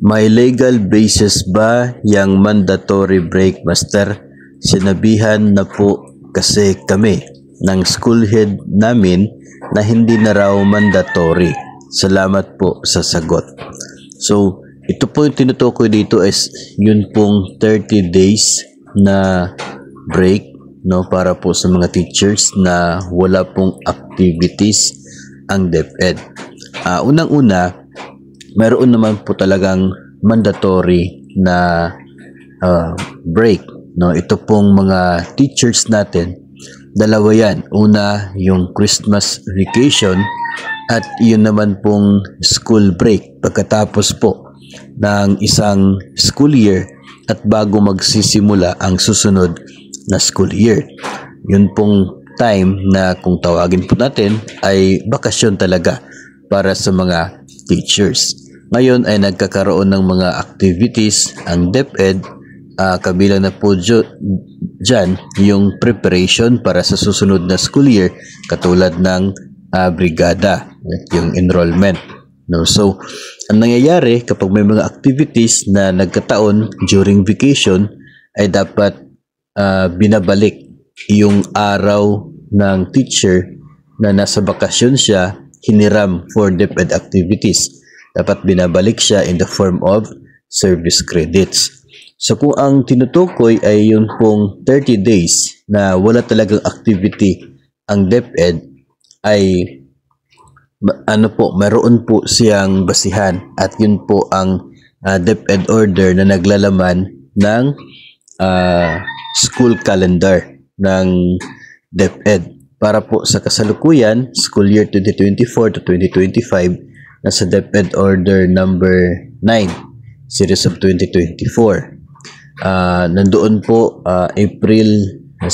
May legal basis ba yang mandatory break, Master? Sinabihan na po kasi kami ng school head namin na hindi na raw mandatory. Salamat po sa sagot. So, ito po yung tinutukoy dito is yun pong 30 days na break, no, para po sa mga teachers na wala pong activities ang DepEd. Unang-una, mayroon naman po talagang mandatory na break, no. Ito pong mga teachers natin, dalawa yan. Una, yung Christmas vacation at yun naman pong school break pagkatapos po ng isang school year at bago magsisimula ang susunod na school year. Yun pong time na kung tawagin po natin ay bakasyon talaga para sa mga teachers. Ngayon ay nagkakaroon ng mga activities ang DepEd, kabilang na po dyan yung preparation para sa susunod na school year katulad ng brigada at yung enrollment. No? So, ang nangyayari kapag may mga activities na nagkataon during vacation ay dapat binabalik yung araw ng teacher na nasa bakasyon siya, hiniram for DepEd activities. Dapat binabalik siya in the form of service credits. So kung ang tinutukoy ay yung pong 30 days na wala talagang activity ang DepEd, ay meron po siyang basihan at yun po ang DepEd order na naglalaman ng school calendar ng DepEd. Para po sa kasalukuyan, school year 2024 to 2025, nasa DepEd Order number 9, Series of 2024. Nandoon po April 16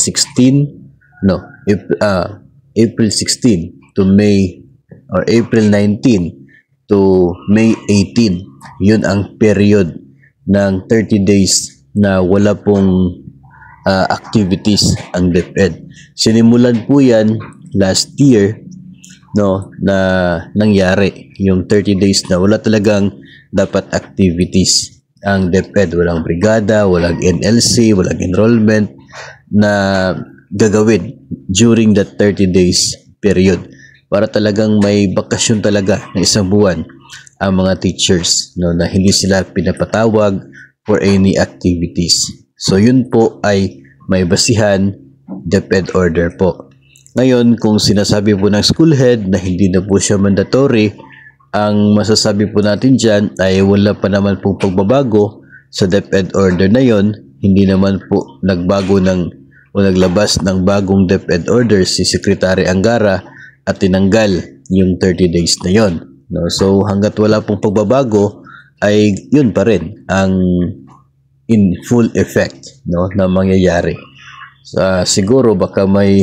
to May, or April 19 to May 18. Yun ang period ng 30 days na wala pong activities ang DepEd. Sinimulan po yan last year, no, na nangyari yung 30 days na wala talagang dapat activities ang DepEd. Walang brigada, walang NLC, walang enrollment na gagawin during that 30 days period para talagang may bakasyon talaga ng isang buwan ang mga teachers, no, na hindi sila pinapatawag for any activities. So yun po ay may basihan DepEd order po. Ngayon, kung sinasabi po ng school head na hindi na po siya mandatory, ang masasabi po natin dyan ay wala pa naman pong pagbabago sa DepEd order na yon. Hindi naman po nagbago o naglabas ng bagong DepEd order si Secretary Angara at tinanggal yung 30 days na yon. No? So hanggat wala pong pagbabago ay yun pa rin ang in full effect, no, na mangyayari. Siguro baka may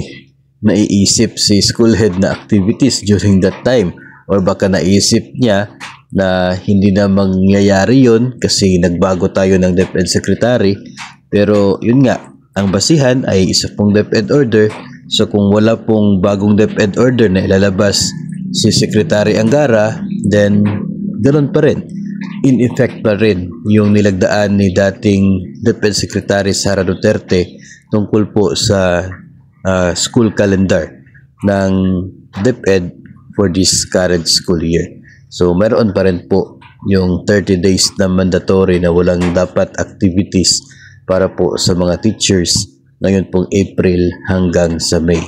naiisip si school head na activities during that time, or baka naisip niya na hindi na mangyayari yun kasi nagbago tayo ng DepEd Secretary. Pero yun nga, ang basihan ay isa pong DepEd order. So kung wala pong bagong DepEd order na ilalabas si Secretary Angara, then ganoon pa rin, in effect pa rin yung nilagdaan ni dating DepEd Secretary Sara Duterte tungkol po sa school calendar ng DepEd for this current school year. So meron pa rin po yung 30 days na mandatory na walang dapat activities para po sa mga teachers ngayon pong April hanggang sa May.